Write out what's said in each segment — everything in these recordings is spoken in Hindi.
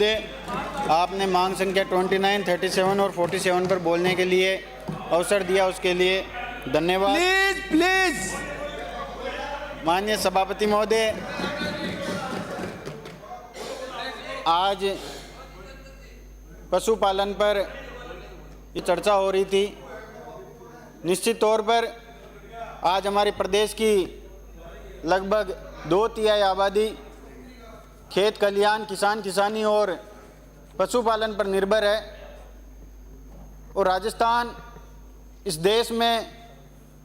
आपने मांग संख्या 29, 37 और 47 पर बोलने के लिए अवसर दिया, उसके लिए धन्यवाद। प्लीज माननीय सभापति महोदय, आज पशुपालन पर ये चर्चा हो रही थी। निश्चित तौर पर आज हमारे प्रदेश की लगभग 2/3 आबादी खेत खलिहान, किसान किसानी और पशुपालन पर निर्भर है और राजस्थान इस देश में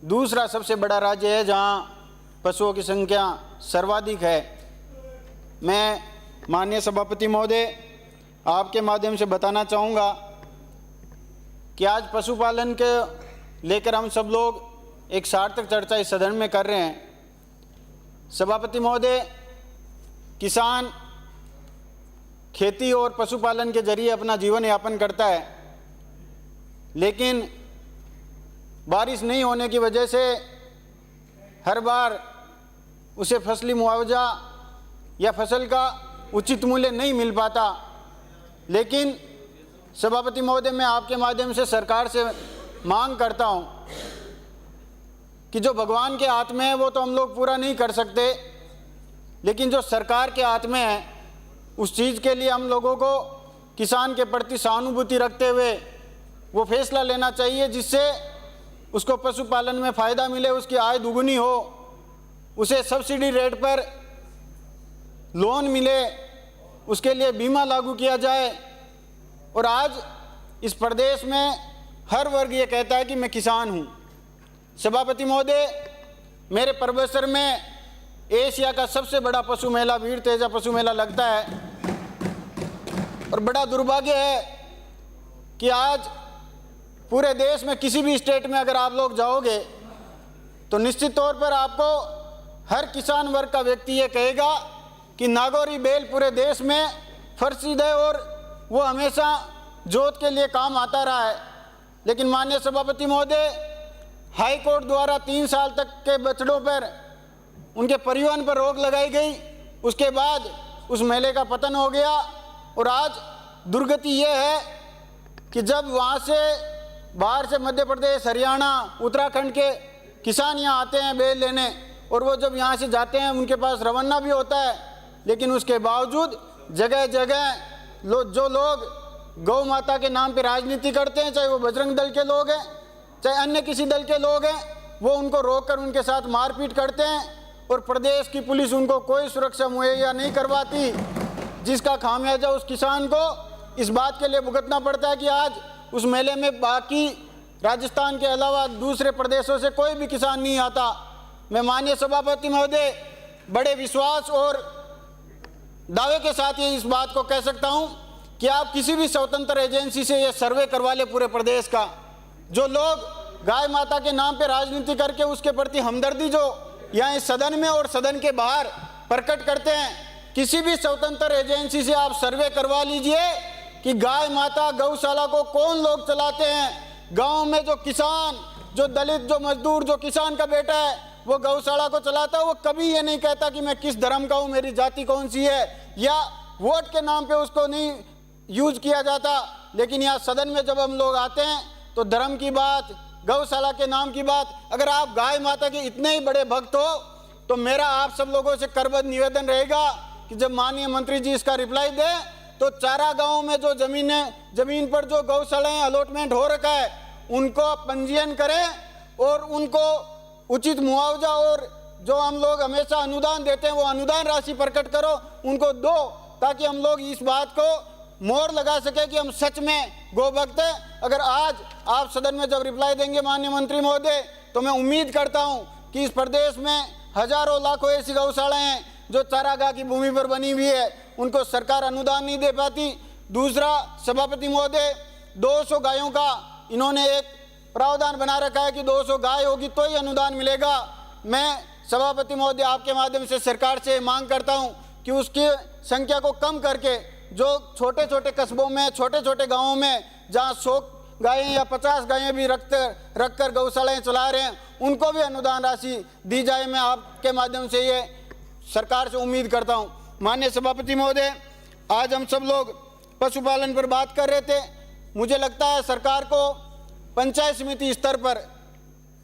दूसरा सबसे बड़ा राज्य है जहां पशुओं की संख्या सर्वाधिक है। मैं माननीय सभापति महोदय आपके माध्यम से बताना चाहूँगा कि आज पशुपालन के लेकर हम सब लोग एक सार्थक चर्चा इस सदन में कर रहे हैं। सभापति महोदय, किसान खेती और पशुपालन के जरिए अपना जीवन यापन करता है, लेकिन बारिश नहीं होने की वजह से हर बार उसे फसली मुआवजा या फसल का उचित मूल्य नहीं मिल पाता। लेकिन सभापति महोदय, मैं आपके माध्यम से सरकार से मांग करता हूं कि जो भगवान के हाथ में है वो तो हम लोग पूरा नहीं कर सकते, लेकिन जो सरकार के हाथ में है उस चीज़ के लिए हम लोगों को किसान के प्रति सहानुभूति रखते हुए वो फैसला लेना चाहिए जिससे उसको पशुपालन में फ़ायदा मिले, उसकी आय दुगुनी हो, उसे सब्सिडी रेट पर लोन मिले, उसके लिए बीमा लागू किया जाए। और आज इस प्रदेश में हर वर्ग ये कहता है कि मैं किसान हूँ। सभापति महोदय, मेरे परबसर में एशिया का सबसे बड़ा पशु मेला वीर तेजा पशु मेला लगता है और बड़ा दुर्भाग्य है कि आज पूरे देश में किसी भी स्टेट में अगर आप लोग जाओगे तो निश्चित तौर पर आपको हर किसान वर्ग का व्यक्ति ये कहेगा कि नागौरी बैल पूरे देश में प्रसिद्ध है और वो हमेशा जोत के लिए काम आता रहा है। लेकिन माननीय सभापति महोदय, हाई कोर्ट द्वारा 3 साल तक के बछड़ों पर उनके परिवहन पर रोक लगाई गई, उसके बाद उस मेले का पतन हो गया और आज दुर्गति ये है कि जब वहाँ से बाहर से मध्य प्रदेश, हरियाणा, उत्तराखंड के किसान यहाँ आते हैं बैल लेने और वो जब यहाँ से जाते हैं उनके पास रवाना भी होता है, लेकिन उसके बावजूद जगह जगह जो लोग गौ माता के नाम पे राजनीति करते हैं, चाहे वो बजरंग दल के लोग हैं चाहे अन्य किसी दल के लोग हैं, वो उनको रोककर उनके साथ मारपीट करते हैं और प्रदेश की पुलिस उनको कोई सुरक्षा मुहैया नहीं करवाती, जिसका खामियाजा उस किसान को इस बात के लिए भुगतना पड़ता है कि आज उस मेले में बाकी राजस्थान के अलावा दूसरे प्रदेशों से कोई भी किसान नहीं आता। मैं माननीय सभापति महोदय बड़े विश्वास और दावे के साथ ये इस बात को कह सकता हूँ कि आप किसी भी स्वतंत्र एजेंसी से ये सर्वे करवा ले पूरे प्रदेश का। जो लोग गाय माता के नाम पे राजनीति करके उसके प्रति हमदर्दी जो यहाँ इस सदन में और सदन के बाहर प्रकट करते हैं, किसी भी स्वतंत्र एजेंसी से आप सर्वे करवा लीजिए कि गाय माता गौशाला को कौन लोग चलाते हैं। गांव में जो किसान, जो दलित, जो मजदूर, जो किसान का बेटा है वो गौशाला को चलाता है, वो कभी ये नहीं कहता कि मैं किस धर्म का हूँ, मेरी जाति कौन सी है, या वोट के नाम पे उसको नहीं यूज किया जाता। लेकिन यहाँ सदन में जब हम लोग आते हैं तो धर्म की बात, गौशाला के नाम की बात, अगर आप गाय माता के इतने ही बड़े भक्त हो तो मेरा आप सब लोगों से करबद्ध निवेदन रहेगा कि जब माननीय मंत्री जी इसका रिप्लाई दे तो चारा गांव में जो जमीन पर जो गौशालाएं अलॉटमेंट हो रखा है उनको पंजीयन करें और उनको उचित मुआवजा और जो हम लोग हमेशा अनुदान देते हैं वो अनुदान राशि प्रकट करो, उनको दो, ताकि हम लोग इस बात को मोहर लगा सके कि हम सच में गोभक्त हैं। अगर आज आप सदन में जब रिप्लाई देंगे माननीय मंत्री महोदय, तो मैं उम्मीद करता हूं कि इस प्रदेश में हजारों लाखों ऐसी गौशालाएं हैं जो चारागाह की भूमि पर बनी हुई है, उनको सरकार अनुदान नहीं दे पाती। दूसरा, सभापति महोदय, 200 गायों का इन्होंने एक प्रावधान बना रखा है कि 200 गाय होगी तो ही अनुदान मिलेगा। मैं सभापति महोदय आपके माध्यम से सरकार से मांग करता हूं कि उसकी संख्या को कम करके जो छोटे छोटे कस्बों में, छोटे छोटे गाँवों में जहाँ 100 गायें या 50 गायें भी रखकर गौशालाएं चला रहे हैं उनको भी अनुदान राशि दी जाए। मैं आपके माध्यम से ये सरकार से उम्मीद करता हूँ। माननीय सभापति महोदय, आज हम सब लोग पशुपालन पर बात कर रहे थे। मुझे लगता है सरकार को पंचायत समिति स्तर पर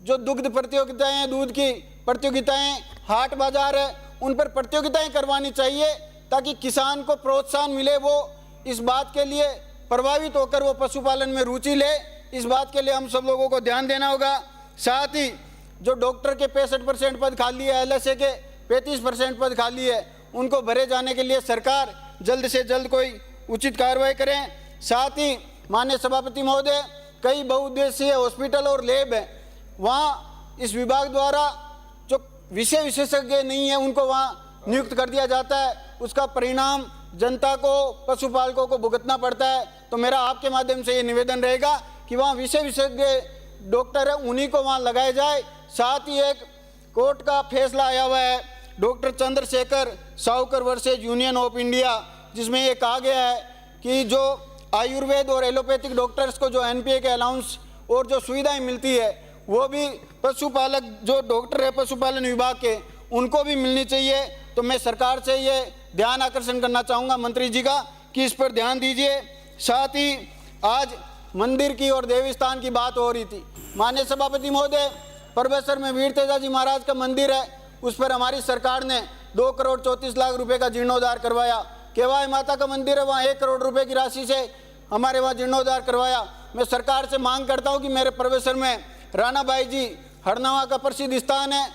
जो दुग्ध प्रतियोगिताएं हैं, दूध की प्रतियोगिताएं, हाट बाजार है, उन पर प्रतियोगिताएं करवानी चाहिए ताकि किसान को प्रोत्साहन मिले, वो इस बात के लिए प्रभावित होकर वो पशुपालन में रुचि ले। इस बात के लिए हम सब लोगों को ध्यान देना होगा। साथ ही जो डॉक्टर के 65% पद खाली है, LSA के 35% पद खाली है, उनको भरे जाने के लिए सरकार जल्द से जल्द कोई उचित कार्रवाई करें। साथ ही माननीय सभापति महोदय, कई बहुउद्देशीय हॉस्पिटल और लैब है, वहाँ इस विभाग द्वारा जो विषय विशेषज्ञ नहीं है उनको वहाँ नियुक्त कर दिया जाता है, उसका परिणाम जनता को, पशुपालकों को भुगतना पड़ता है। तो मेरा आपके माध्यम से ये निवेदन रहेगा कि वहाँ विषय विशेषज्ञ डॉक्टर है, उन्हीं को वहाँ लगाया जाए। साथ ही एक कोर्ट का फैसला आया हुआ है, डॉक्टर चंद्रशेखर साहूकर वर्सेज यूनियन ऑफ इंडिया, जिसमें ये कहा गया है कि जो आयुर्वेद और एलोपैथिक डॉक्टर्स को जो NPA के अलाउंस और जो सुविधाएं मिलती है, वो भी पशुपालक जो डॉक्टर है पशुपालन विभाग के, उनको भी मिलनी चाहिए। तो मैं सरकार से ये ध्यान आकर्षण करना चाहूँगा मंत्री जी का कि इस पर ध्यान दीजिए। साथ ही आज मंदिर की और देवी स्थान की बात हो रही थी। माननीय सभापति महोदय, परबेसर में वीर तेजाजी महाराज का मंदिर है, उस पर हमारी सरकार ने 2 करोड़ 34 लाख रुपए का जीर्णोद्धार करवाया। केवाई माता का मंदिर है, वहाँ 1 करोड़ रुपए की राशि से हमारे वहाँ जीर्णोद्धार करवाया। मैं सरकार से मांग करता हूँ कि मेरे परबेसर में राणा बाई जी हरनवा का प्रसिद्ध स्थान है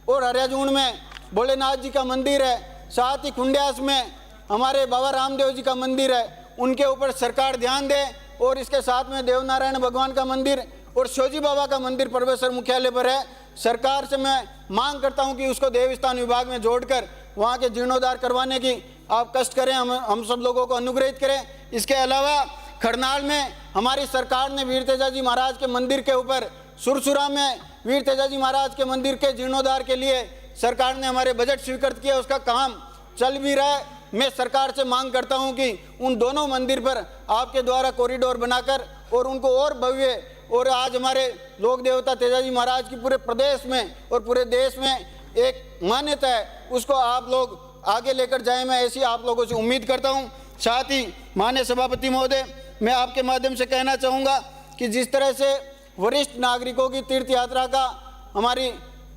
और हरियाजून में भोलेनाथ जी का मंदिर है, साथ ही खुंडियास में हमारे बाबा रामदेव जी का मंदिर है, उनके ऊपर सरकार ध्यान दे। और इसके साथ में देवनारायण भगवान का मंदिर और शिवजी बाबा का मंदिर परबेसर मुख्यालय पर है। सरकार से मैं मांग करता हूं कि उसको देवस्थान विभाग में जोड़कर वहां के जीर्णोद्धार करवाने की आप कष्ट करें, हम सब लोगों को अनुग्रहित करें। इसके अलावा खरनाल में हमारी सरकार ने वीर तेजाजी महाराज के मंदिर के ऊपर, सुरसुरा में वीर तेजाजी महाराज के मंदिर के जीर्णोद्धार के लिए सरकार ने हमारे बजट स्वीकृत किया, उसका काम चल भी रहा है। मैं सरकार से मांग करता हूं कि उन दोनों मंदिर पर आपके द्वारा कॉरिडोर बनाकर और उनको और भव्य, और आज हमारे लोक देवता तेजाजी महाराज की पूरे प्रदेश में और पूरे देश में एक मान्यता है, उसको आप लोग आगे लेकर जाएं, मैं ऐसी आप लोगों से उम्मीद करता हूं। साथ ही माननीय सभापति महोदय, मैं आपके माध्यम से कहना चाहूँगा कि जिस तरह से वरिष्ठ नागरिकों की तीर्थ यात्रा का हमारी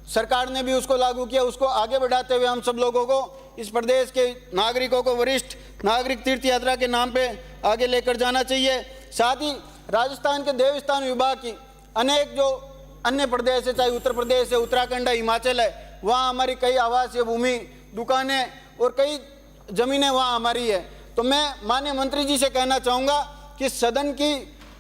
सरकार ने भी उसको लागू किया, उसको आगे बढ़ाते हुए हम सब लोगों को, इस प्रदेश के नागरिकों को वरिष्ठ नागरिक तीर्थ यात्रा के नाम पे आगे लेकर जाना चाहिए। साथ ही राजस्थान के देवस्थान विभाग की अनेक जो अन्य प्रदेश है, चाहे उत्तर प्रदेश है, उत्तराखंड है, हिमाचल है, वहाँ हमारी कई आवासीय भूमि, दुकानें और कई ज़मीनें वहाँ हमारी है। तो मैं माननीय मंत्री जी से कहना चाहूँगा कि सदन की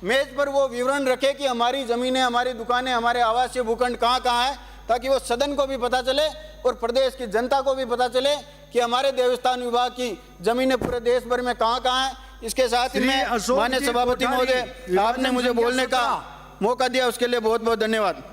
मेज पर वो विवरण रखे कि हमारी ज़मीनें, हमारी दुकानें, हमारे आवासीय भूखंड कहाँ कहाँ है, ताकि वो सदन को भी पता चले और प्रदेश की जनता को भी पता चले कि हमारे देवस्थान विभाग की जमीनें पूरे देश भर में कहाँ कहाँ हैं। इसके साथ ही मैं माननीय सभापति महोदय, आपने मुझे बोलने का मौका दिया, उसके लिए बहुत बहुत धन्यवाद।